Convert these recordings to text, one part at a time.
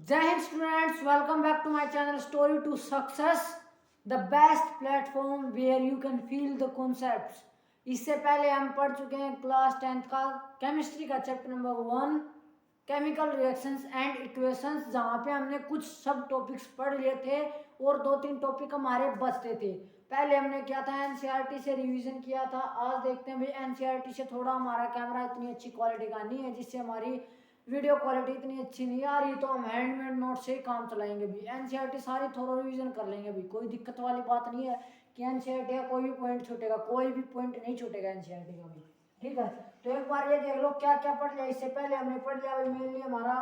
जय Hind students, welcome back to my channel story to success, the best platform where you can feel the concepts. इससे पहले हम पढ़ चुके हैं क्लास 10th का केमिस्ट्री का chapter number 1 chemical reactions and equations, जहाँ पे हमने कुछ सब टॉपिक्स पढ़ लिए थे और 2-3 टॉपिक हमारे बचते थे। पहले हमने क्या था, एनसीईआरटी से रिवीजन किया था। आज देखते हैं भाई एनसीईआरटी से थोड़ा हमारा कैमरा इतनी अच्छी क्वालिटी का नहीं है, जिससे हमारी वीडियो क्वालिटी इतनी अच्छी नहीं आ रही, तो हम हैंडमेड नोट से ही काम चलाएंगे भी। एनसीईआरटी सारी थोड़ा रिवीजन कर लेंगे भी, कोई दिक्कत वाली बात नहीं है कि एनसीईआरटी का कोई भी पॉइंट छूटेगा, कोई भी पॉइंट नहीं छूटेगा एनसीईआरटी का भी। ठीक है, तो एक बार ये देख लो क्या क्या पढ़ लिया। इससे पहले हमने पढ़ लिया भाई मेनली हमारा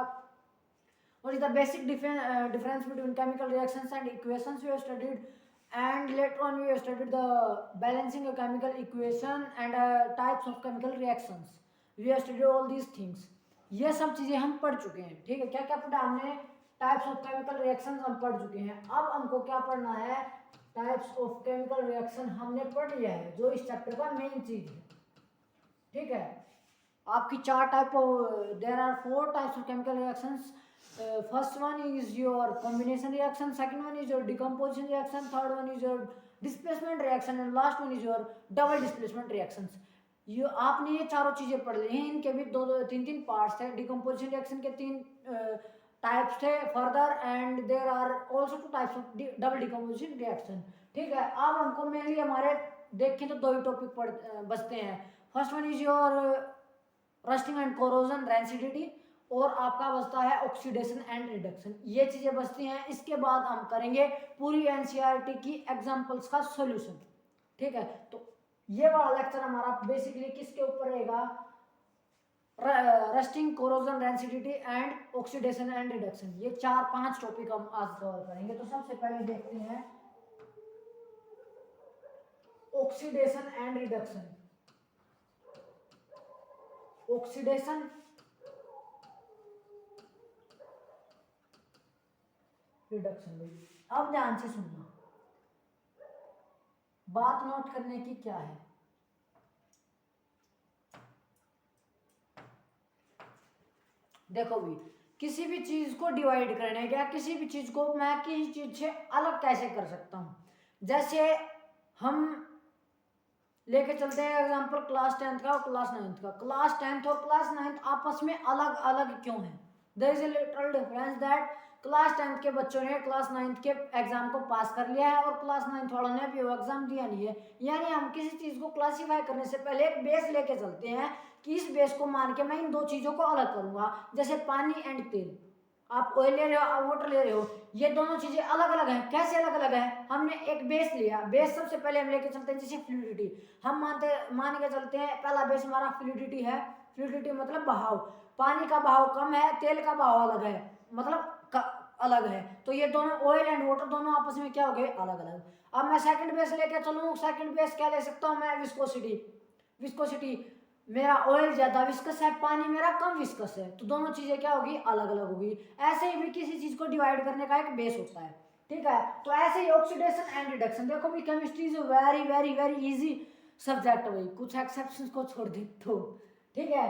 what is the basic difference between chemical reactions and equations we have studied, and later on we have studied the balancing a chemical equation and types of chemical reactions. We have studied all these things. ये सब चीजें हम पढ़ चुके हैं। ठीक है, क्या क्या पढ़ा हमने? टाइप्स ऑफ केमिकल रिएक्शंस हम पढ़ चुके हैं। अब हमको क्या पढ़ना है? टाइप्स ऑफ केमिकल रिएक्शन हमने पढ़ लिया है, जो इस चैप्टर का मेन चीज है। ठीक है, आपकी चार type of, there are 4 types of chemical reactions. First one is your combination reaction, second one is your decomposition reaction, third one is your displacement reaction, and last one is your double displacement reactions. ये आपने ये चारों चीजें पढ़ ली हैं। इनके भी दो दो तीन तीन पार्ट्स थे। डिकम्पोजिशन रिएक्शन के 3 टाइप्स थे further, and there are also 2 types of double decomposition reaction. ठीक है, अब हमको मेनली हमारे देखें तो 2 ही टॉपिक बचते हैं। First one is your rusting and corrosion rancidity, और आपका बचता है ऑक्सीडेशन एंड रिडक्शन। ये चीजें बचती हैं। इसके बाद हम करेंगे पूरी एनसीईआरटी की एग्जांपल्स का सॉल्यूशन। ठीक है, तो ये वाला लेक्चर हमारा बेसिकली किसके ऊपर रहेगा? Rusting, corrosion, rancidity and oxidation and reduction. ये 4-5 टॉपिक हम आज कवर करेंगे। तो सबसे पहले देखते हैं oxidation and reduction. Oxidation reduction. अब ध्यान से सुनना, बात नोट करने की क्या है। देखो भी, किसी भी चीज को डिवाइड करने का, किसी भी चीज को मैं किसी चीज से अलग कैसे कर सकता हूं। जैसे हम लेके चलते हैं एग्जांपल क्लास 10th का और क्लास 9th का। क्लास 10th और क्लास 9th आपस में अलग अलग क्यों है? There is a little difference that class 10th के बच्चों ने क्लास 9th के एग्जाम को पास कर लिया है और क्लास 9th वालों ने अभी वो एग्जाम दिया नहीं है। यानी हम किसी चीज को क्लासीफाई करने से पहले एक बेस लेके चलते हैं कि इस बेस को मान के मैं इन 2 चीजों को अलग करूंगा। जैसे पानी एंड तेल, आप ऑयल ले रहे हो, आप वाटर ले रहे हो, ये दोनों चीजें अलग अलग हैं। कैसे अलग अलग है? हमने एक बेस लिया। बेस सबसे पहले हम लेके चलते हैं जैसे फ्लूइडिटी। हम मान के चलते हैं पहला बेस हमारा फ्लूइडिटी है। फ्लूइडिटी मतलब बहाव। पानी का बहाव कम है, तेल का बहाव अलग है, मतलब अलग है। तो ये दोनों ऑयल एंड वाटर दोनों आपस में क्या हो गए? अलग अलग। अब मैं सेकंड बेस लेके चलूं, सेकंड बेस क्या ले सकता हूं मैं? विस्कोसिटी। विस्कोसिटी, मेरा ऑयल ज्यादा विस्कस है, पानी मेरा कम विस्कस है, तो दोनों चीजें क्या होगी? अलग अलग होगी। ऐसे ही भी किसी चीज को डिवाइड करने का एक बेस होता है। ठीक है, तो ऐसे ही ऑक्सीडेशन एंड रिडक्शन। देखो भी, chemistry is very very very easy subject भाई, कुछ एक्सेप्शंस को छोड़ दे तो। ठीक है,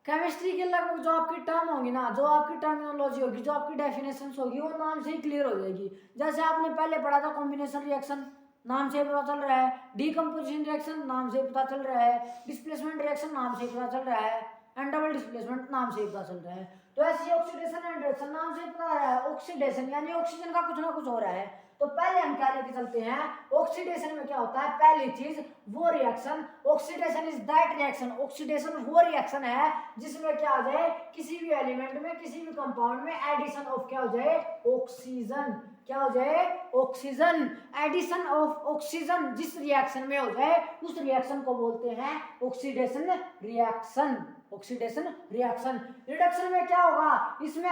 केमिस्ट्री के लगभग जो आपकी टर्म होगी ना, जो आपकी टर्मिनोलॉजी होगी, जो आपकी डेफिनेशंस होगी, वो नाम से ही क्लियर हो जाएगी। जैसे आपने पहले पढ़ा था कॉम्बिनेशन रिएक्शन, नाम से पता चल रहा है। डीकम्पोजिशन रिएक्शन नाम से पता चल रहा है। डिस्प्लेसमेंट रिएक्शन नाम से पता चल रहा है, एंड डबल डिस्प्लेसमेंट नाम से पता चल रहा है। तो ऐसे ऑक्सीडेशन एंड रिएक्शन नाम से पता रहा है। ऑक्सीडेशन यानी ऑक्सीजन का कुछ ना कुछ हो रहा है। तो पहले हम क्या लेके चलते हैं? ऑक्सीडेशन में क्या होता है? पहली चीज वो reaction, oxidation is that reaction. Oxidation वो रिएक्शन है जिसमें क्या हो जाए? किसी भी एलिमेंट में, किसी भी कंपाउंड में एडिशन ऑफ क्या हो जाए? ऑक्सीजन। क्या हो जाए? ऑक्सीजन। एडिशन ऑफ ऑक्सीजन जिस रिएक्शन में हो जाए, उस रिएक्शन को बोलते हैं oxidation reaction. Oxidation reaction. Reduction में क्या होगा? इसमें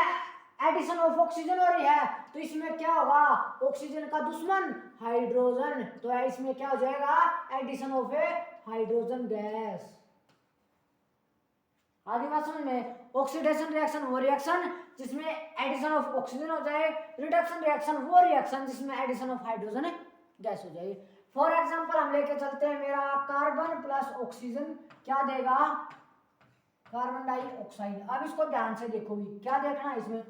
एडिशन ऑफ ऑक्सीजन हो रही है, तो इसमें क्या होगा? ऑक्सीजन का दुश्मन हाइड्रोजन, तो इसमें क्या हो जाएगा? Addition of a hydrogen gas. आगे बात समझ में? ऑक्सीडेशन रिएक्शन वो रिएक्शन जिसमें एडिशन ऑफ ऑक्सीजन हो जाए। रिडक्शन रिएक्शन वो रिएक्शन जिसमें एडिशन ऑफ हाइड्रोजन गैस हो जाए। फॉर एग्जांपल हम लेके चलते हैं, मेरा कार्बन प्लस ऑक्सीजन क्या देगा? Carbon dioxide. अब इसको ध्यान से देखो भी, क्या देखना है इसमें?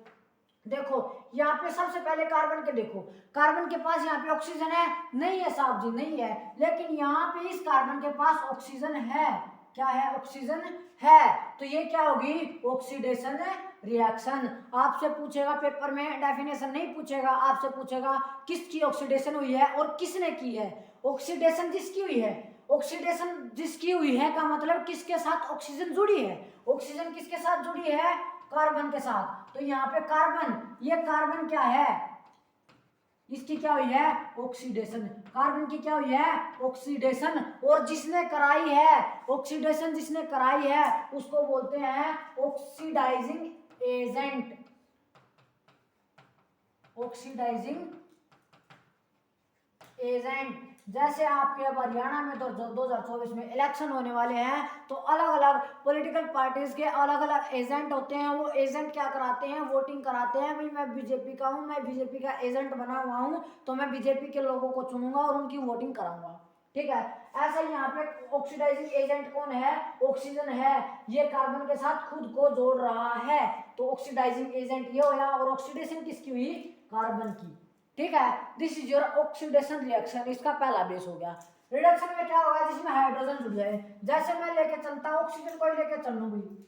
देखो यहाँ पे सबसे पहले कार्बन के देखो, कार्बन के पास यहाँ पे ऑक्सीजन है नहीं है साहब जी, नहीं है, लेकिन यहाँ पे इस कार्बन के पास ऑक्सीजन है, क्या है, ऑक्सीजन है, तो ये क्या होगी, ऑक्सीडेशन रिएक्शन। आपसे पूछेगा पेपर में, डेफिनेशन नहीं पूछेगा, आपसे पूछेगा किसकी ऑक्सीडेशन हुई है और किसने की है। ऑक्सीडेशन जिसकी हुई है, ऑक्सीडेशन जिसकी हुई है का मतलब किसके साथ ऑक्सीजन जुड़ी है, ऑक्सीजन किसके साथ जुड़ी है, कार्बन के साथ। तो यहाँ पे कार्बन, ये कार्बन क्या है, इसकी क्या हुई है, ऑक्सीडेशन, कार्बन की क्या हुई है, ऑक्सीडेशन। और जिसने कराई है ऑक्सीडेशन, जिसने कराई है उसको बोलते हैं ऑक्सीडाइजिंग एजेंट, ऑक्सीडाइजिंग एजेंट। जैसे आपके अब हरियाणा में तो 2024 में इलेक्शन होने वाले हैं, तो अलग अलग पॉलिटिकल पार्टीज के अलग अलग एजेंट होते हैं, वो एजेंट क्या कराते हैं, वोटिंग कराते हैं, भाई मैं बीजेपी का हूँ, मैं बीजेपी का एजेंट बना हुआ हूँ, तो मैं बीजेपी के लोगों को चुनूंगा और उनकी वोटिंग कराऊंगा, ठीक है। ऐसा ही यहाँ पे ऑक्सीडाइजिंग एजेंट कौन है, ऑक्सीजन है, ये कार्बन के साथ खुद को जोड़ रहा है, तो ऑक्सीडाइजिंग एजेंट ये होया, और ऑक्सीडेशन किसकी हुई, कार्बन की, ठीक है। This is your oxidation reaction, इसका पहला बेस हो गया। रिडक्शन में क्या होगा, जिसमें हाइड्रोजन जुड़ जाए, जैसे मैं लेके चलता हूँ ऑक्सीजन को ही लेके चल लूँ भाई,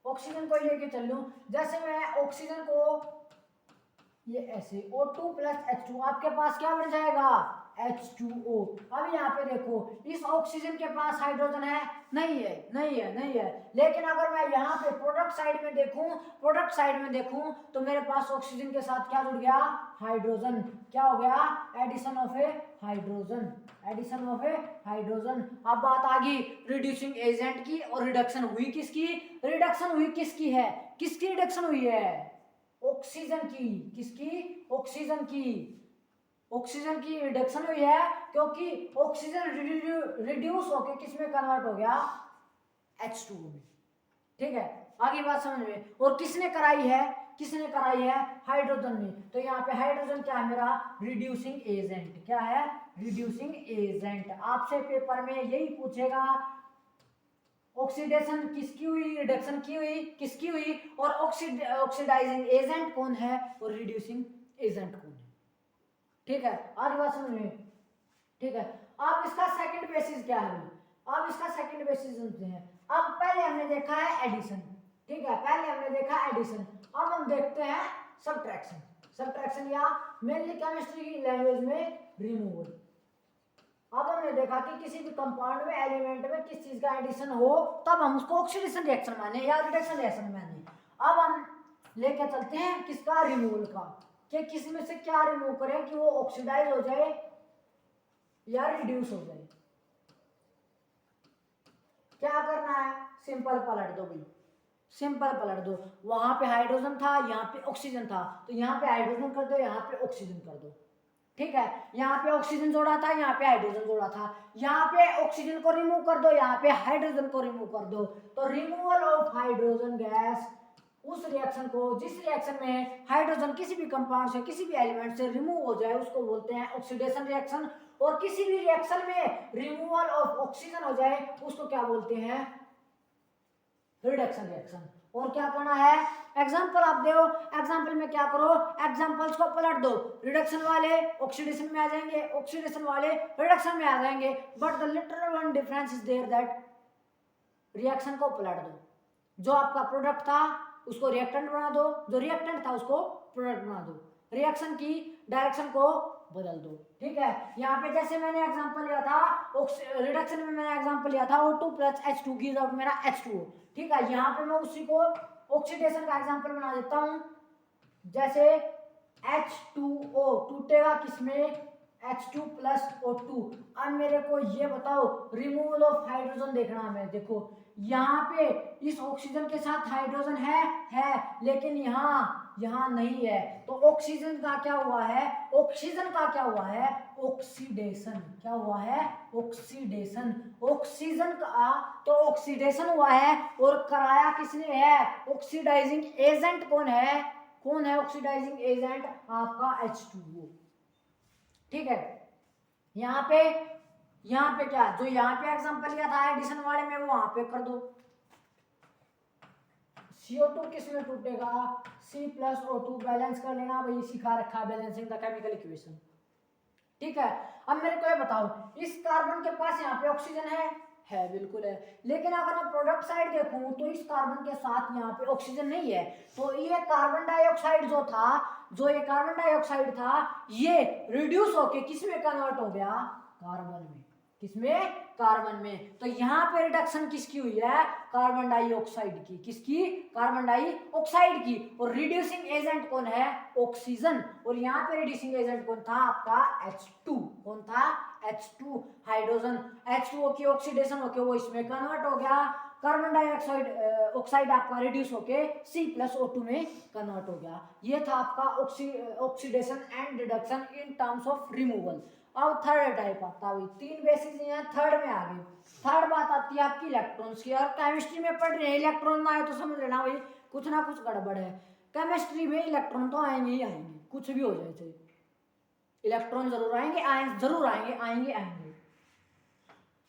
ऑक्सीजन को ही लेके चल लूँ, जैसे मैं ऑक्सीजन को ये ऐसे O2 प्लस H2, आपके पास क्या बन जाएगा, H2O। अब यहाँ पे देखो इस ऑक्सीजन के पास हाइड्रोजन है नहीं है, नहीं है, नहीं है, लेकिन अगर मैं यहाँ पे प्रोडक्ट साइड में देखूं, प्रोडक्ट साइड में देखूं तो मेरे पास ऑक्सीजन के साथ क्या जुड़ गया, हाइड्रोजन, क्या हो गया, addition of a hydrogen, addition of a hydrogen. अब बात आ गई रिड्यूसिंग एजेंट की, और रिडक्शन हुई किसकी, रिडक्शन हुई किसकी है, किसकी रिडक्शन हुई है, ऑक्सीजन की, किसकी, ऑक्सीजन की, ऑक्सीजन की रिडक्शन हुई है, क्योंकि ऑक्सीजन रिड्यूस होकर किस में कन्वर्ट हो गया, H2O में, ठीक है। आगे बात समझ में, और किसने कराई है, किसने कराई है, हाइड्रोजन ने, तो यहाँ पे हाइड्रोजन क्या है मेरा, रिड्यूसिंग एजेंट, क्या है, रिड्यूसिंग एजेंट। आपसे पेपर में यही पूछेगा, ऑक्सीडेशन किसकी हुई, रिडक्शन की हुई, किसकी हुई, और ऑक्सीडाइजिंग एजेंट कौन है और रिड्यूसिंग एजेंट कौन है, ठीक है। आगे बात समझ में, ठीक है। अब इसका सेकंड बेसिस क्या है, अब इसका सेकंड बेसिस समझते हैं। अब पहले हमने देखा है एडिशन, ठीक है, पहले हमने देखा एडिशन, अब हम देखते हैं सबट्रैक्शन, सबट्रैक्शन या मेनली केमिस्ट्री की लैंग्वेज में रिमूवल। अब हमने देखा कि किसी भी कंपाउंड में, एलिमेंट में किस चीज का एडिशन हो तब हम उसको ऑक्सीडेशन रिएक्शन माने या रिडक्शन रिएक्शन माने। अब हम लेके चलते हैं किसका, रिमूवल का, कि किसी में से क्या रिमूव करें कि वो ऑक्सीडाइज हो जाए या रिड्यूस हो जाए। क्या करना है, सिंपल पलट दो भाई, सिंपल पलट दो, वहां पे हाइड्रोजन था, यहाँ पे ऑक्सीजन था, तो यहाँ पे हाइड्रोजन कर दो, यहाँ पे ऑक्सीजन कर दो, ठीक है। यहाँ पे ऑक्सीजन जोड़ा था, यहाँ पे हाइड्रोजन जोड़ा था, यहाँ पे ऑक्सीजन को रिमूव कर दो, यहाँ पे हाइड्रोजन को रिमूव कर दो, तो रिमूवल ऑफ हाइड्रोजन गैस, उस रिएक्शन को, जिस रिएक्शन में हाइड्रोजन किसी भी कंपाउंड से, किसी भी एलिमेंट से रिमूव हो जाए उसको बोलते हैं ऑक्सीडेशन रिएक्शन, और किसी भी रिएक्शन में रिमूवल ऑफ ऑक्सीजन हो जाए उसको क्या बोलते हैं, रिडक्शन रिएक्शन। और क्या करना है, एग्जांपल आप दो, एग्जांपल में क्या करो, एग्जांपल्स को पलट दो, रिडक्शन वाले ऑक्सीडेशन में आ जाएंगे, ऑक्सीडेशन वाले रिडक्शन में आ जाएंगे, but the literal one difference is there that reaction को पलट दो, जो आपका प्रोडक्ट था उसको रिएक्टेंट बना दो, जो रिएक्टेंट था उसको प्रोडक्ट बना दो, रिएक्शन की डायरेक्शन को बदल दो, ठीक है। यहाँ पे जैसे मैंने एग्जांपल लिया था, रिडक्शन में मैंने एग्जांपल लिया था O2 plus H2 gives out मेरा H2O, ठीक है। यहाँ पे मैं उसी को ऑक्सीडेशन का एग्जांपल बना देता हूँ, जैसे H2O टूटेगा किसमें, H2 प्लस O2। अब मेरे को ये बताओ रिमूवल ऑफ हाइड्रोजन देखना है, देखो यहाँ पे इस ऑक्सीजन के साथ हाइड्रोजन है, लेकिन यहाँ नहीं है, तो ऑक्सीजन का क्या हुआ है, ऑक्सीजन का क्या हुआ है, ऑक्सीडेशन, क्या हुआ है, ऑक्सीडेशन, ऑक्सीजन का तो ऑक्सीडेशन हुआ है, और कराया किसने है, ऑक्सीडाइजिंग एजेंट कौन है, कौन है ऑक्सीडाइजिंग एजेंट, आपका H2O, ठीक है। यहाँ पे क्या, जो यहाँ पे एग्जांपल लिया था एडिशन वाले में वो वहां पे कर दो, CO2 किस में टूटेगा, C+O2, बैलेंस कर लेना भाई, सिखा रखा बैलेंसिंग द केमिकल इक्वेशन। ठीक है, अब मेरे को ये बताओ, इस कार्बन के पास यहाँ पे ऑक्सीजन है बिल्कुल है, लेकिन अगर मैं प्रोडक्ट साइड देखूं तो इस कार्बन के साथ यहाँ पे ऑक्सीजन नहीं है, तो ये कार्बन डाइऑक्साइड जो ये कार्बन डाइऑक्साइड था, ये रिड्यूस होके किस में कन्वर्ट हो गया, कार्बन में। किसमें, कार्बन में। तो यहाँ पे रिडक्शन किसकी हुई है, कार्बन डाइऑक्साइड की। किसकी, कार्बन डाइऑक्साइड की। और रिड्यूसिंग एजेंट कौन है, ऑक्सीजन। और यहाँ पे रिड्यूसिंग एजेंट कौन था आपका, H2। कौन था, H2, हाइड्रोजन। H2O की ऑक्सीडेशन होके वो इसमें कन्वर्ट हो गया, कार्बन डाइऑक्साइड ऑक्साइड आपका रिड्यूस होके C+O2 में कन्वर्ट हो गया। ये था आपका oxidation and reduction in terms of removal. अब थर्ड टाइप आता है, 3 बेसिस हैं, थर्ड में आ गए। थर्ड बात आती है आपकी इलेक्ट्रॉन्स की। और केमिस्ट्री में पढ़ रहे हैं, इलेक्ट्रॉन ना आए तो समझ लेना भाई कुछ ना कुछ गड़बड़ है। केमिस्ट्री में इलेक्ट्रॉन तो आएंगे ही आएंगे, कुछ भी हो जाए चाहे, इलेक्ट्रॉन जरूर आएंगे, जरूर आएंगे।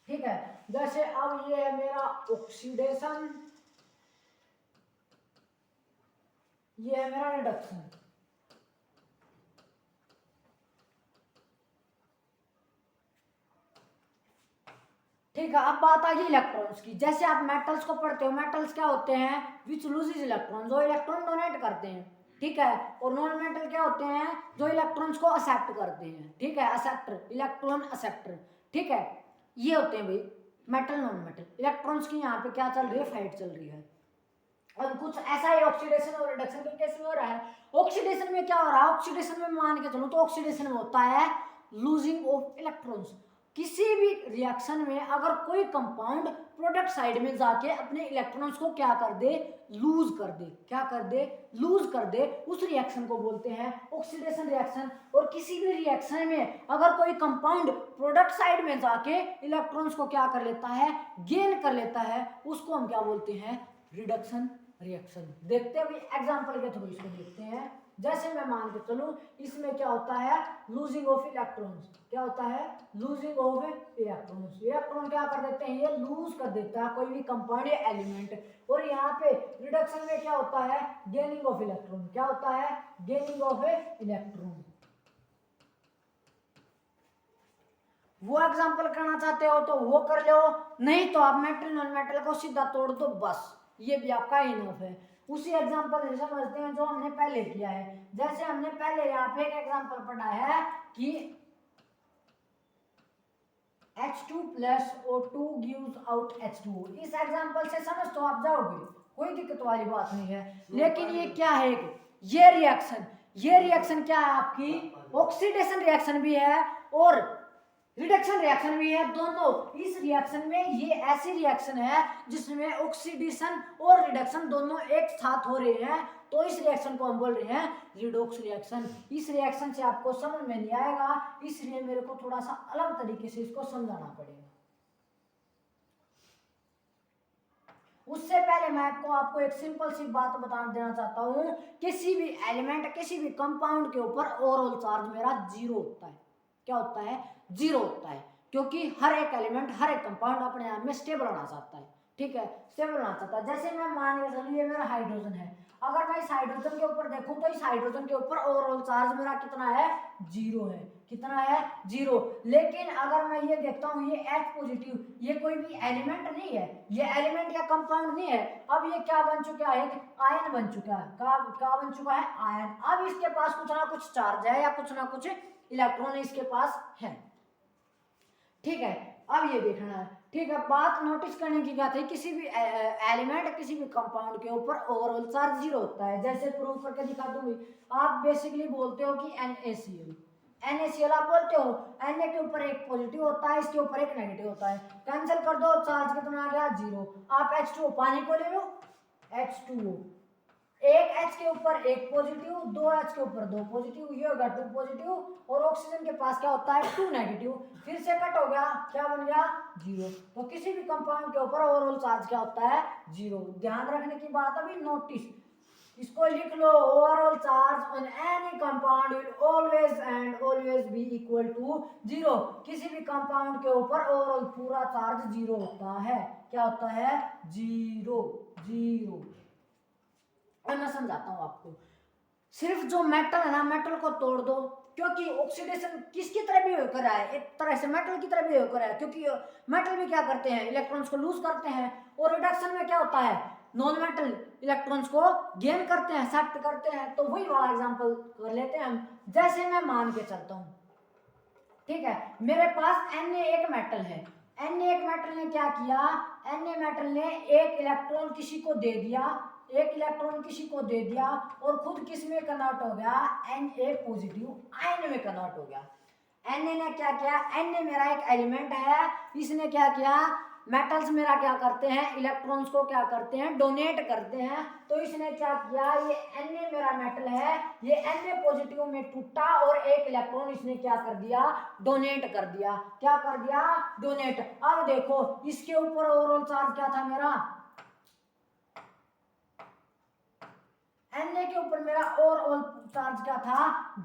ठीक है, जैसे अब ये है मेरा ऑक्सीडेशन, ये है मेरा रिडक्शन। ठीक है, अब बात आ गई इलेक्ट्रॉन्स की। जैसे आप मेटल्स को पढ़ते हो, मेटल्स क्या होते हैं, विच लूजेस इलेक्ट्रॉन, जो इलेक्ट्रॉन डोनेट करते हैं। ठीक है, और नॉन मेटल क्या होते हैं, जो इलेक्ट्रॉन्स को एक्सेप्ट करते हैं। ठीक है, एक्सेप्टर, इलेक्ट्रॉन एक्सेप्टर। ठीक है, ये होते हैं भाई मेटल, नॉन मेटल। इलेक्ट्रॉन्स की यहाँ पे क्या चल रही है, फाइट चल रही है। और कुछ ऐसा ही ऑक्सीडेशन और रिडक्शन के केस में हो रहा है। ऑक्सीडेशन में क्या हो रहा है, ऑक्सीडेशन में मान के चलो तो ऑक्सीडेशन में होता है लूजिंग ऑफ इलेक्ट्रॉन्स। किसी भी रिएक्शन में अगर कोई कंपाउंड प्रोडक्ट साइड में जाके अपने इलेक्ट्रॉन्स को क्या कर दे, लूज कर दे। क्या कर दे, लूज कर दे। उस रिएक्शन को बोलते हैं ऑक्सीडेशन रिएक्शन। और किसी भी रिएक्शन में अगर कोई कंपाउंड प्रोडक्ट साइड में जाके इलेक्ट्रॉन्स को क्या कर लेता है, गेन कर लेता है, उसको हम क्या बोलते हैं, रिडक्शन रिएक्शन। देखते हैं एग्जांपल के थ्रू इसको देखते हैं। जैसे मैं मान के चलूं, इसमें क्या होता है, लूजिंग ऑफ इलेक्ट्रॉन्स। क्या होता है, लूजिंग ऑफ इलेक्ट्रॉन्स। इलेक्ट्रॉन क्या कर देते हैं, ये लूज कर देता है कोई भी कंपाउंड या एलिमेंट। और यहाँ पे रिडक्शन में क्या होता है, गेनिंग ऑफ इलेक्ट्रॉन। क्या होता है, गेनिंग ऑफ इलेक्ट्रॉन। वो एग्जांपल करना चाहते हो तो वो कर लो, नहीं तो आप मेटल नॉन मेटल को सीधा तोड़ दो, बस ये भी आपका इनफ है। उसी एग्जांपल से समझते हैं जो हमने पहले किया है। जैसे हमने पहले यहाँ पे एक एग्जांपल पढ़ा है कि H2+O2 gives out H2O। इस एग्जांपल से समझ तो आप जाओगे, कोई दिक्कत वाली बात नहीं है। लेकिन ये क्या है, ये रिएक्शन क्या है आपकी, ऑक्सीडेशन रिएक्शन भी है और रिडक्शन रिएक्शन भी है, दोनों। इस रिएक्शन में ये ऐसी रिएक्शन है जिसमें ऑक्सीडेशन और रिडक्शन दोनों एक साथ हो रहे हैं, तो इस रिएक्शन को हम बोल रहे हैं रिडॉक्स रिएक्शन। इस रिएक्शन से आपको समझ में नहीं आएगा, इसलिए मेरे को थोड़ा सा अलग तरीके से इसको समझाना पड़ेगा। उससे पहले मैं आपको एक सिंपल सी बात बता देना चाहता हूं, किसी भी एलिमेंट, किसी भी कंपाउंड के ऊपर ओवरऑल चार्ज मेरा 0 होता है। क्या होता है, 0 होता है, क्योंकि हर एक एलिमेंट, हर एक कंपाउंड अपने आप में स्टेबल होना चाहता है। ठीक है, स्टेबल होना चाहता है। जैसे मैं मान के चलिए मेरा हाइड्रोजन है, अगर मैं इस हाइड्रोजन के ऊपर देखूं तो इस हाइड्रोजन के ऊपर ओवरऑल चार्ज मेरा कितना है, 0 है। कितना है, 0। लेकिन अगर मैं ये देखता हूं, ये H पॉजिटिव, ये कोई भी एलिमेंट नहीं है, ये एलिमेंट या कंपाउंड नहीं है। अब ये क्या बन चुका है, आयन बन चुका है। क्या बन चुका है, आयन। अब इसके पास कुछ ना कुछ चार्ज है या कुछ ना कुछ इलेक्ट्रॉन इसके पास है। ठीक है, अब ये देखना है। ठीक है, बात नोटिस करने की क्या थी, किसी भी एलिमेंट, किसी भी कंपाउंड के ऊपर ओवरऑल चार्ज 0 होता है। जैसे प्रूव करके दिखा दूंगी। आप बेसिकली बोलते हो कि NaCl आप बोलते हो, Na के ऊपर एक पॉजिटिव होता है, इसके ऊपर एक नेगेटिव होता है। कैंसिल कर दो, चार्ज कितना आ गया, 0। आप H2O पानी को ले लो, H2O, एक H के ऊपर एक पॉजिटिव, 2 H के ऊपर 2 पॉजिटिव, ये होगा 2 पॉजिटिव। और ऑक्सीजन के पास क्या होता है, 2 नेगेटिव। फिर से कट हो गया, क्या बन गया, 0। तो किसी भी कंपाउंड के ऊपर ओवरऑल चार्ज क्या होता है, 0। ध्यान रखने की बात, अभी नोटिस, इसको लिख लो, overall charge on any compound will always be equal to 0। किसी भी कंपाउंड के ऊपर ओवरऑल पूरा चार्ज 0 होता है। क्या होता है, 0। और मैं समझाता हूँ आपको। सिर्फ जो मेटल है ना, मेटल को तोड़ दो, क्योंकि ऑक्सीडेशन किसकी तरह भी होकर है, एक तरह से मेटल की तरह भी होकर है, क्योंकि मेटल भी क्या करते हैं, इलेक्ट्रॉन्स को लूज करते हैं, और रिडक्शन में क्या होता है, नॉन मेटल इलेक्ट्रॉन्स को गेन करते हैं, एक्सेप्ट करते हैं। तो वही वाला एग्जांपल कर लेते हैं हम। जैसे मैं मान के चलता हूँ, ठीक है, मेरे पास Na एक मेटल है, Na एक मेटल ने क्या किया, Na मेटल ने एक इलेक्ट्रॉन किसी को दे दिया, एक इलेक्ट्रॉन किसी को दे दिया, और खुद किस में कन्वर्ट हो गया, Na पॉजिटिव आयन में कन्वर्ट हो गया। Na ने क्या किया, Na मेरा एक एलिमेंट है, इसने क्या किया, मेटल्स मेरा क्या करते हैं, इलेक्ट्रॉन्स को क्या करते हैं, डोनेट करते हैं। तो इसने क्या किया, ये Na मेरा मेटल है, ये Na पॉजिटिव में टूटा और एक इलेक्ट्रॉन इसने क्या कर दिया, डोनेट कर दिया। क्या कर दिया, डोनेट। अब देखो इसके ऊपर ओवरऑल चार्ज क्या था मेरा, Na के ऊपर मेरा ओवरऑल चार्ज क्या था,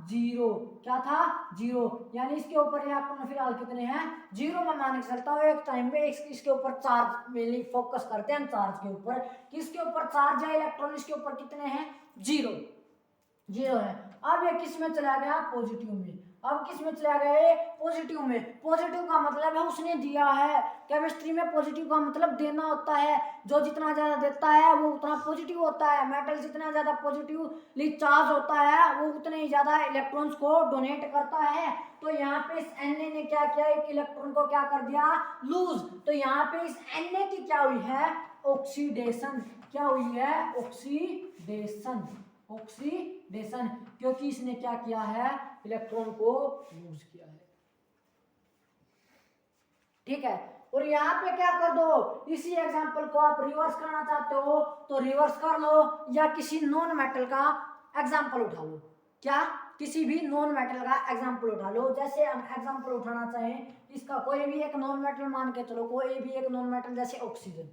0। क्या था, 0। यानी इसके ऊपर इलेक्ट्रॉन फिलहाल कितने हैं, 0। मैं मान के चलता हूँ एक टाइम पे इसके ऊपर चार्ज मेनली फोकस करते हैं चार्ज के ऊपर, किसके ऊपर चार्ज है, इलेक्ट्रॉन इसके ऊपर कितने हैं, 0 है। अब ये किस में चला गया, पॉजिटिव में। अब किस में चला गया, ये पॉजिटिव में। पॉजिटिव का मतलब है उसने दिया है, केमिस्ट्री में पॉजिटिव का मतलब देना होता है, जो जितना ज्यादा देता है वो उतना पॉजिटिव होता है। मेटल जितना ज्यादा पॉजिटिवली चार्ज होता है वो उतने ही ज्यादा इलेक्ट्रॉन्स को डोनेट करता है। तो यहाँ पे इस Na ने क्या किया, एक इलेक्ट्रॉन को क्या कर दिया, लूज। तो यहाँ पे इस Na की क्या हुई है, ऑक्सीडेशन। क्या हुई है, ऑक्सीडेशन। ऑक्सीडेशन, क्योंकि इसने क्या किया है, इलेक्ट्रॉन को लूज किया है। ठीक है, और यहाँ पे क्या कर दो, इसी एग्जांपल को आप रिवर्स करना चाहते हो तो रिवर्स कर लो, या किसी नॉन मेटल का एग्जांपल उठा लो। क्या, किसी भी नॉन मेटल का एग्जांपल उठा लो। जैसे हम एग्जांपल उठाना चाहें, इसका कोई भी एक नॉन मेटल मान के चलो, कोई भी एक नॉन मेटल, जैसे ऑक्सीजन।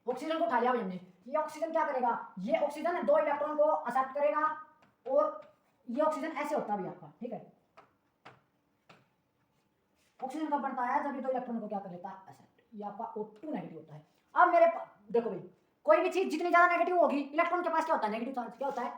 ऑक्सीजन को उठा लिया हमने, ये ऑक्सीजन क्या करेगा, ये ऑक्सीजन 2 इलेक्ट्रॉन को एक्सेप्ट करेगा, और ये ऑक्सीजन ऐसे होता भी आपका, ठीक है। ऑक्सीजन कब बनता है, जब ये 2 इलेक्ट्रॉन को क्या कर लेता है, एक्सेप्ट। ये आपका O2 नेगेटिव होता है। अब मेरे पास देखो भाई, कोई भी चीज जितनी ज्यादा नेगेटिव होगी, इलेक्ट्रॉन के पास क्या होता है, नेगेटिव चार्ज। क्या होता है,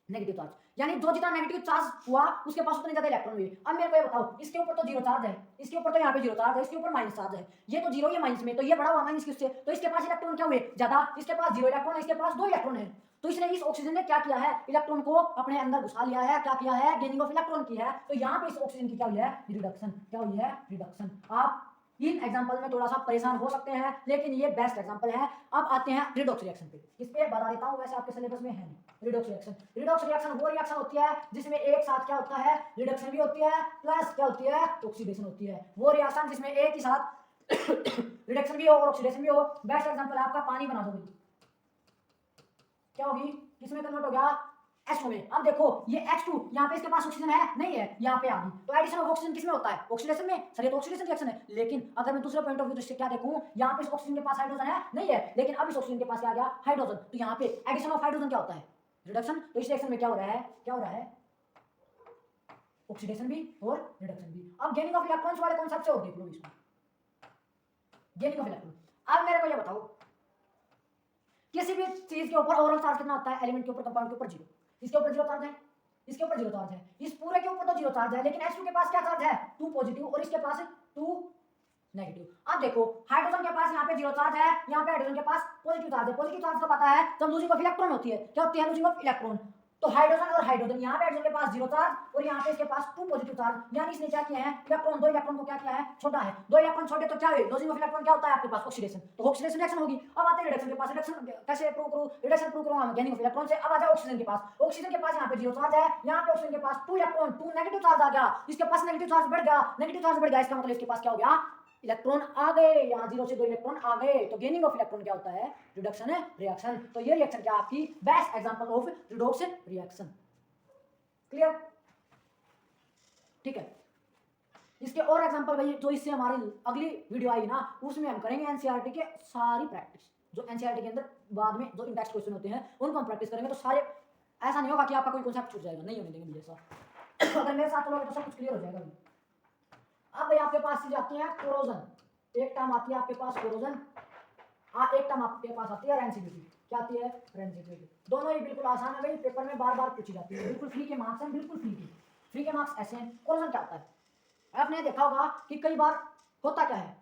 नेगेटिव चार्ज। यानी जो जितना नेगेटिव चार्ज हुआ उसके पास उतने ज्यादा इलेक्ट्रॉन हुए। अब मेरे को ये बताओ, इसके ऊपर तो 0 चार्ज है, इसके ऊपर तो यहाँ पे 0 चार्ज है, इसके ऊपर माइनस चार्ज है, ये तो 0 ये माइनस में, तो ये बड़ा हुआ माइनस किससे, तो इसके पास इलेक्ट्रॉन क्या हुए, ज्यादा। इसके पास 0 इलेक्ट्रॉन है, इसके पास 2 इलेक्ट्रॉन है। तो इसने, इस ऑक्सीजन ने क्या किया है, इलेक्ट्रॉन को अपने अंदर घुसा लिया है। क्या किया है, गेनिंग ऑफ इलेक्ट्रॉन की है। तो यहाँ पे इस ऑक्सीजन की क्या हुई है, रिडक्शन। क्या हुई है, रिडक्शन। आप इन एग्जांपल में थोड़ा सा परेशान हो सकते हैं, लेकिन ये बेस्ट एग्जांपल है। अब आते हैं रिडॉक्स रिएक्शन पे। इस पे बता देता हूं, वैसे आपके सिलेबस में है नहीं। रिडॉक्स रिएक्शन, रिडॉक्स रिएक्शन वो रिएक्शन होती है जिसमें एक साथ क्या होता है, रिडक्शन भी होती है प्लस क्या होती है, ऑक्सीडेशन होती है। वो रिएक्शन जिसमें एक ही साथ रिडक्शन भी हो और ऑक्सीडेशन भी हो। बेस्ट एग्जांपल है आपका पानी बना दो, क्या होगी, किसमें कन्वर्ट हो गया, H2 में। अब देखो ये H2, यहाँ पे इसके पास ऑक्सीजन है नहीं है, यहाँ पे आ गई। तो एडिशन ऑफ ऑक्सीजन किसमें होता है, ऑक्सीडेशन में। सर ये तो ऑक्सीडेशन रिएक्शन है, लेकिन अगर मैं दूसरे पॉइंट ऑफ व्यू से क्या देखूं, यहाँ पे इस ऑक्सीजन के पास हाइड्रोजन है नहीं है, लेकिन अब इस ऑक्सीजन के पास क्या आ गया, हाइड्रोजन। तो यहाँ पे एडिशन ऑफ हाइड्रोजन क्या होता है, रिडक्शन। तो इस रिएक्शन में क्या हो रहा है, क्या हो रहा है, ऑक्सीडेशन भी और रिडक्शन भी। अब गेनिंग ऑफ इलेक्ट्रॉन्स वाले कॉन्सेप्ट से और देख लो इसमें, गेनिंग ऑफ इलेक्ट्रॉन। अब मेरे को ये बताओ, किसी भी चीज के ऊपर ओवरऑल चार्ज कितना होता है, एलिमेंट के ऊपर, कंपाउंड के ऊपर 0। इसके ऊपर 0 चार्ज है, इसके ऊपर 0 चार्ज है, इस पूरे के ऊपर तो 0 चार्ज है, लेकिन H2 के पास क्या चार्ज है, 2 पॉजिटिव, और इसके पास 2 नेगेटिव। अब देखो हाइड्रोजन के पास यहाँ पे 0 चार्ज है, यहाँ पे हाइड्रोजन के पास पॉजिटिव चार्ज है। पॉजिटिव चार्ज कब आता है, जब लूजिंग ऑफ इलेक्ट्रॉन होती है। क्या होती है, लूजिंग ऑफ इलेक्ट्रॉन। तो हाइड्रोजन और हाइड्रोजन, यहाँ पे हाइड्रोजन के पास 0 चार्ज और यहाँ पे इसके पास 2 पॉजिटिव चार्ज। यानी इसने क्या किया है, इलेक्ट्रॉन 2 इलेक्ट्रॉन को क्या किया है, छोड़ा है। 2 इलेक्ट्रॉन छोटे तो क्या हुए, लूजिंग ऑफ इलेक्ट्रॉन क्या होता है आपके पास, ऑक्सीडेशन। तो ऑक्सीडेशन रिएक्शन होगी। अब आते हैं रिडक्शन के पास। रिडक्शन कैसे प्रूव करूं, रिडक्शन प्रूव करूंगा गेनिंग ऑफ इलेक्ट्रॉन से। अब आ जाओ ऑक्सीजन के पास। ऑक्सीजन के पास यहाँ पे 0 चार्ज है, यहाँ पे ऑक्सीजन के पास 2 इलेक्ट्रॉन, 2 नेगेटिव चार्ज आ गया। इसके पास नेगेटिव चार्ज बढ़ गया, नेगेटिव चार्ज बढ़ गया, इसका मतलब इसके पास क्या हो गया, इलेक्ट्रॉन आ गए। यहाँ 0 से 2 इलेक्ट्रॉन आ गए। तो गेनिंग ऑफ इलेक्ट्रॉन क्या होता है, रिडक्शन है, रिएक्शन। तो ये रिएक्शन क्या आपकी best example of redox reaction. Clear, ठीक है। इसके और एग्जांपल भाई जो इससे हमारी अगली वीडियो आई ना, उसमें हम करेंगे एनसीईआरटी के सारी प्रैक्टिस, जो एनसीईआरटी के अंदर बाद में जो इंडेक्स क्वेश्चन होते हैं उनको हम प्रैक्टिस करेंगे। तो सारे, ऐसा नहीं होगा कि आपका कोई कॉन्सेप्ट छूट जाएगा, नहीं होने देंगे मुझे ऐसा। अगर मेरे साथ चलोगे तो सब कुछ क्लियर हो जाएगा। अब भाई आपके पास चीज आती है कोरोजन, एक टर्म आती है आपके पास कोरोजन, एक टर्म आपके पास आती है रेंसिडिटी। क्या आती है, रेंसिडिटी। दोनों ही बिल्कुल आसान है भाई, पेपर में बार बार पूछी जाती है, बिल्कुल फ्री के मार्क्स हैं, बिल्कुल फ्री के मार्क्स ऐसे हैं। कोरोजन क्या होता है, आपने देखा होगा कि कई बार होता क्या है,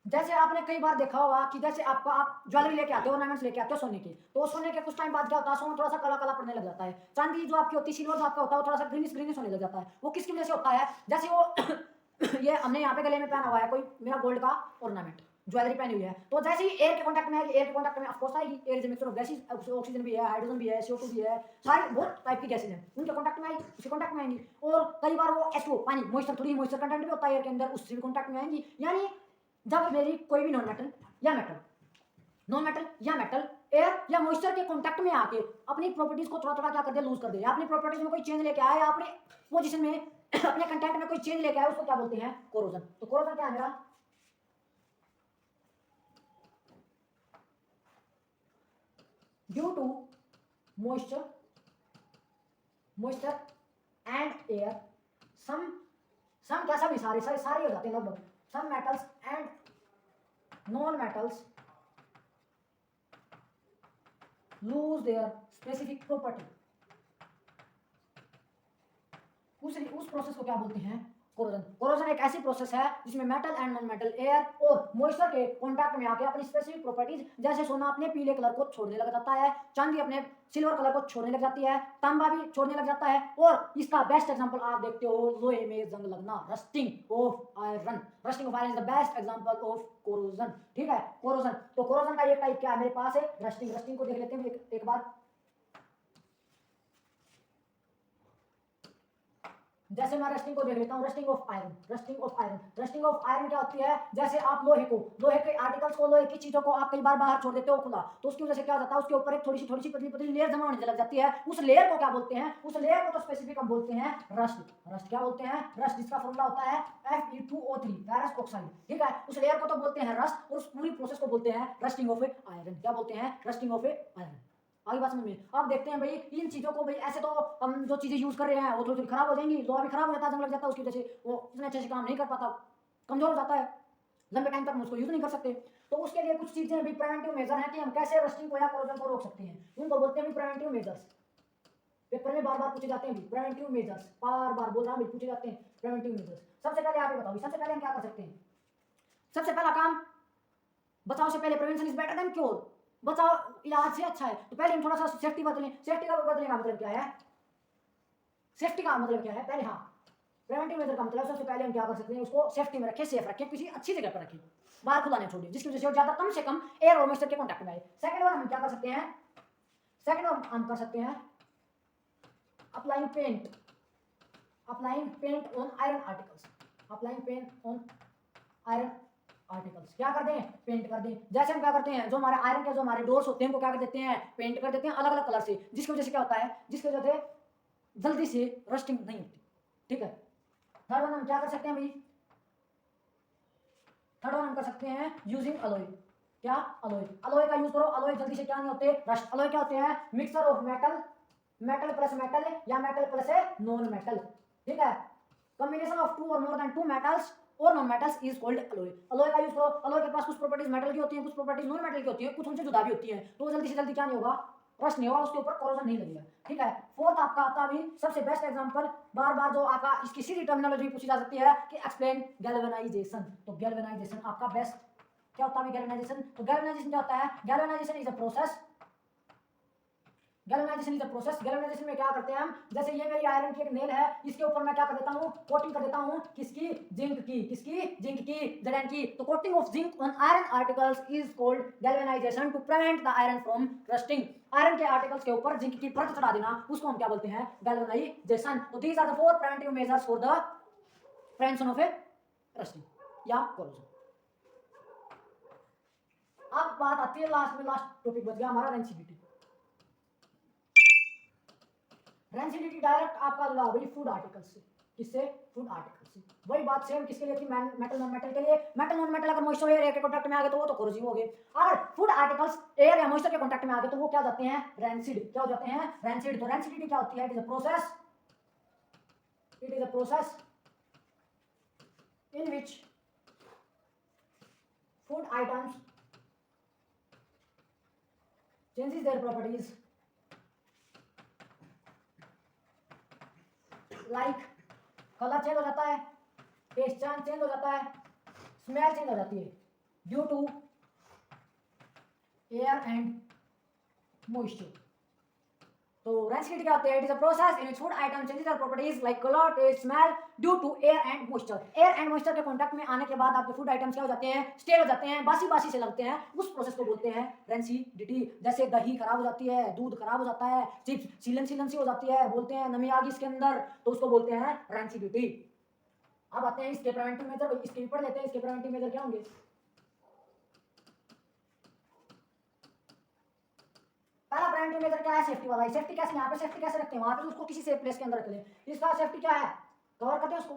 जैसे आपने कई बार देखा होगा कि जैसे आपका आप ज्वेलरी लेके आते हो, ऑर्नामेंट्स लेके आते हो सोने की, तो सोने के कुछ टाइम बाद क्या होता है, सोना थोड़ा सा काला काला पड़ने लग जाता है। चांदी जो आपकी होती है, सिल्वर जो आपका होता है, वो थोड़ा सा ग्रीनिश होने लग जाता है। वो किसकी वजह से होता है, जैसे वो ये हमने यहाँ पे गले में पहना हुआ है कोई मेरा गोल्ड का ऑर्नामेंट, ज्वेलरी पहनी हुई है, तो जैसे ही एयर के कांटेक्ट में आएगी, एयर के कांटेक्ट में ऑफकोर्स आएगी, air is a mixture of gases, oxygen भी है, हाइड्रोजन भी है, CO2 भी है, सारी बहुत टाइप की गैसेस हैं, उनके कांटेक्ट में आएगी, उसके कांटेक्ट में आएंगी। और कई बार वो H2O पानी, मॉइस्चर, थोड़ी मॉइस्चर कंटेंट भी होता है एयर के अंदर, उससे भी कांटेक्ट में आएंगी। यानी जब मेरी कोई भी नॉन मेटल या मेटल एयर या मॉइस्चर के कांटेक्ट में आके अपनी प्रॉपर्टीज को थोड़ा थोड़ा क्या कर दे, लूज कर दे, या अपनी प्रॉपर्टीज में कोई चेंज लेके आए, या अपने पोजीशन में अपने कंटेंट में कोई चेंज लेके आए, उसको क्या बोलते हैं, कोरोजन। तो कोरोजन क्या है मेरा, due to moisture and air, some क्या, सभी सारे हो जाते हैं लगभग, some metals and non metals lose their specific property। उस प्रोसेस को क्या बोलते हैं, कोरोजन। कोरोजन एक ऐसी प्रोसेस है जिसमें metal and non metal, air और मॉइस्चर के कांटेक्ट में आके अपनी स्पेसिफिक प्रॉपर्टीज, जैसे सोना अपने पीले कलर को छोड़ने लग जाता है, चांदी अपने सिल्वर कलर को छोड़ने लग जाती है, तांबा भी छोड़ने लग जाता है। और इसका बेस्ट एग्जांपल आप देखते हो लोहे में जंग लगना, rusting of iron is the best example of corrosion. ठीक है, कोरोजन। तो कोरोजन का एक टाइप क्या है मेरे पास है, रस्टिंग को देख लेते हैं एक बार। जैसे मैं रस्टिंग को देख लेता हूँ, रस्टिंग ऑफ आयरन क्या होती है, जैसे आप लोहे के आर्टिकल्स को, लोहे की चीजों को आप कई बार बाहर छोड़ देते हो खुला, तो उसकी वजह से क्या हो जाता है, उसके ऊपर एक थोड़ी सी पतली लेयर जमा होने लग जाती है। उस लेयर को क्या बोलते हैं, उस लेयर को तो स्पेसिफिक हम बोलते हैं रस्ट क्या बोलते हैं, रस्ट, जिसका फॉर्मूला होता है Fe2O3 फेरस ऑक्साइड। ठीक है, उस लेयर को तो बोलते हैं रस्ट, और उस पूरी प्रोसेस को बोलते हैं रस्टिंग ऑफ आयरन। क्या बोलते हैं, रस्टिंग ऑफ आयरन। आगे बात समझ में। आप देखते हैं भाई इन चीजों को भाई, ऐसे तो हम जो चीजें यूज कर रहे हैं वो थोड़ी थोड़ी खराब हो जाएंगी, लोहा भी खराब हो जाता है, जंग लग जाता है, उसकी वजह से वो इतने अच्छे से काम नहीं कर पाता, कमजोर हो जाता है, लंबे टाइम तक हम उसको यूज नहीं कर सकते। तो उसके लिए कुछ चीजें भी प्रिवेंटिव मेजर है कि हम कैसे रस्टिंग को या कोरोजन को रोक सकते हैं, उनको बोलते हैं प्रिवेंटिव मेजर्स। पेपर में बार बार पूछे जाते हैं प्रिवेंटिव मेजर्स, बार बोल रहा हूं, पूछे जाते हैं प्रिवेंटिव मेजर्स। सबसे पहले आप ये बताओ, सबसे पहले हम क्या कर सकते हैं, सबसे पहला काम, बचाव से पहले prevention is better than cure, बचाव इलाज से अच्छा है। तो पहले हम थोड़ा सा सेफ्टी बदलें। सेफ्टी का बदलने का मतलब क्या है, सेफ्टी का मतलब क्या है, पहले हाँ प्रिवेंटिव मेजर का मतलब सबसे पहले हम क्या कर सकते हैं, उसको सेफ्टी में रखें, सेफ रखें, किसी अच्छी जगह पर रखें, बाहर खुला नहीं छोड़िए, जिसकी वजह से ज्यादा कम से कम एयर और मॉइस्चर के कांटेक्ट में आए। सेकंड वन हम क्या कर सकते हैं, applying paint on iron articles, क्या कर दें, पेंट कर दें। जैसे हम क्या करते हैं, जो हमारे आयरन के जो हमारे डोर्स होते हैं उनको क्या कर देते हैं, पेंट कर देते हैं अलग अलग कलर से, जिसकी वजह से क्या होता है, जिसकी वजह से जल्दी से रस्टिंग नहीं होती। ठीक है, थर्ड वन हम क्या कर सकते हैं भाई, थर्ड वन हम कर सकते हैं यूजिंग अलॉय। क्या, अलॉय का यूज करो, अलॉय जल्दी से क्या नहीं होते, रस्ट। अलॉय क्या होते हैं, mixture of metal plus metal या मेटल प्लस नॉन मेटल। ठीक है, कॉम्बिनेशन ऑफ 2 और मोर देन 2 मेटल्स और non metals is called alloy. Alloy का यूज करो, अलॉय के पास कुछ प्रॉपर्टीज मेटल की होती हैं, कुछ प्रॉपर्टीज नॉन मेटल की होती हैं, कुछ उनसे जुदा भी होती हैं, तो जल्दी से जल्दी क्या नहीं होगा, रस्ट नहीं होगा, उसके ऊपर कोरोजन नहीं लगेगा। ठीक है, फोर्थ आपका आता है अभी सबसे बेस्ट एग्जांपल, बार जो आपका इसकी सीधी टर्मिनोलॉजी पूछी जा सकती है कि एक्सप्लेन गैल्वेनाइजेशन। तो गैल्वेनाइजेशन आपका बेस्ट क्या होता है, गैल्वेनाइजेशन। तो गैल्वेनाइजेशन क्या होता है, galvanisation is a process, galvanisation में क्या करते हैं हम, जैसे ये मेरी आयरन की एक नेल है, इसके ऊपर मैं क्या कर देता हूँ, कोटिंग कर देता हूँ, किसकी, जिंक की, Zn की। तो coating of zinc on iron articles is called galvanization to prevent the iron from rusting. Iron के आर्टिकल्स के ऊपर जिंक की परत चढ़ा देना, उसको हम क्या बोलते हैं, गैल्वेनाइजेशन। तो these are the 4 preventive measures for the prevention of a rusting या कोरोजन। अब बात आती है लास्ट टॉपिक बच गया हमारा, रेंसिडिटी। रेंसिडिटी डायरेक्ट आपका जुड़ा भाई फूड आर्टिकल्स से, किससे, फूड आर्टिकल्स से। वही बात सेम किसके लिए थी, मेटल नॉन मेटल के लिए। मेटल नॉन मेटल अगर मॉइस्चर एयर के कांटेक्ट में आ गए तो वो तो कोरोसिव हो गए, अगर फूड आर्टिकल्स एयर या मॉइस्चर के कांटेक्ट में आ गए तो वो क्या हो जाते हैं, रेंसिड। क्या हो जाते हैं, रेंसिड। तो रेंसिडिटी क्या होती है, it is a process in which food items changes their properties like colour change हो जाता है, टेस्ट चेंज हो जाता है, स्मेल चेंज हो जाती है due to air and moisture. तो रेंसिडिटी क्या होती है? It is a process in which food item changes their properties like colour, taste, smell due to air and moisture. Air and moisture के contact में आने के बाद आपके फूड आइटम्स क्या हो जाते हैं? स्टेल हो जाते हैं, बासी बासी से लगते हैं। उस प्रोसेस को बोलते हैं रेंसिडिटी। जैसे दही खराब हो जाती है, दूध खराब हो जाता है, चिप्स सीलन सीलन सी हो जाती है, बोलते हैं नमी आ गई इसके अंदर, तो उसको बोलते हैं रेंसिडिटी। अब आते हैं इसके प्रिवेंटिव मेजर, इसके भी पढ़ लेते हैं। इसके प्रिवेंटिव मेजर क्या होंगे? पहला प्रिवेंटिव मेजर क्या है? सेफ्टी वाला। सेफ्टी कैसे? यहाँ पे सेफ्टी कैसे रखते हैं? वहां पे उसको किसी सेफ प्लेस के अंदर रख ले। इसका सेफ्टी क्या है? कवर करते हैं उसको,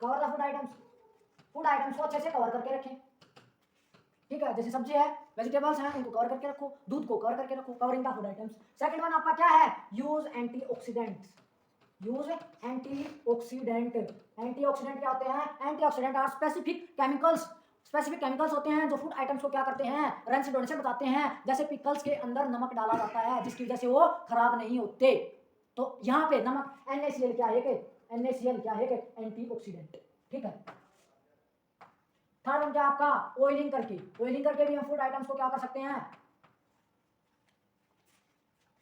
cover the food items. Food items को अच्छे से कवर करके रखें, ठीक है। जैसे सब्जी है, वेजिटेबल्स हैं, इनको कवर करके रखो, दूध को कवर करके रखो, covering the food items. Second one आपका क्या है? Use antioxidants. Use antioxidant. Antioxidant क्या होते हैं? Antioxidant are specific chemicals. Specific chemicals होते हैं जो फूड आइटम्स को क्या करते हैं? रेंसिड होने से बचाते हैं। जैसे पिकल्स के अंदर नमक डाला जाता है जिसकी वजह से वो खराब नहीं होते। तो यहाँ पे नमक NaCl क्या है? NaCl क्या है? एंटीऑक्सीडेंट, ठीक है। थर्ड वन क्या आपका? ऑयलिंग करके। ऑयलिंग करके भी हम फूड आइटम्स को क्या कर सकते हैं?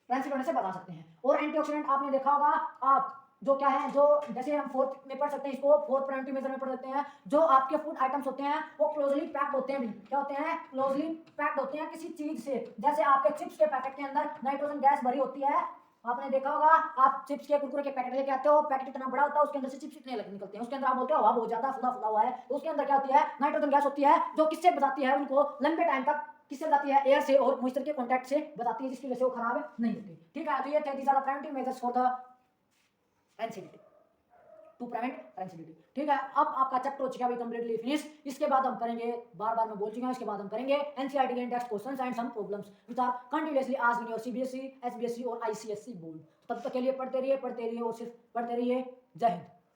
रेंसिड होने से बचा सकते हैं। और एंटीऑक्सीडेंट आपने देखा होगा, आप जो क्या है, जो जैसे हम फोर्थ में पढ़ सकते हैं, इसको फोर्थ प्रिवेंटिव मेजर में पढ़ सकते हैं। जो आपके फूड आइटम्स होते हैं वो क्लोजली पैक्ड होते हैं भी। क्या होते हैं? क्लोजली पैक्ड होते हैं किसी चीज से। जैसे आपके चिप्स के पैकेट के अंदर नाइट्रोजन गैस भरी होती है। आपने देखा होगा, आप चिप्स के कुरकुरे के पैकेट लेके आते हो, पैकेट इतना बड़ा होता है, उसके अंदर से चिप्स इतने निकलते हैं, उसके अंदर आप बोलते हो हवा बहुत ज्यादा फुला फुला हुआ है, तो उसके अंदर क्या होती है? नाइट्रोजन गैस होती है, जो किससे बचाती है उनको लंबे टाइम तक? किससे बचाती है? एयर से और मॉइस्चर के कांटेक्ट से बचाती है, जिसकी वजह से वो खराब नहीं होती, ठीक है। तो ये थे these are the preventive measures for the rancidity, to prevent rancidity, ठीक है। अब आपका चैप्टर हो चुका है कंप्लीटली फिनिश। इसके बाद हम करेंगे, बार बार मैं बोल चुका हूं, इसके बाद हम करेंगे एनसीईआरटी के index questions and some problems which are continuously asked in your CBSE, SBSE और आईसीएसई बोर्ड। तब तक के लिए पढ़ते रहिए और सिर्फ पढ़ते रहिए। जय हिंद।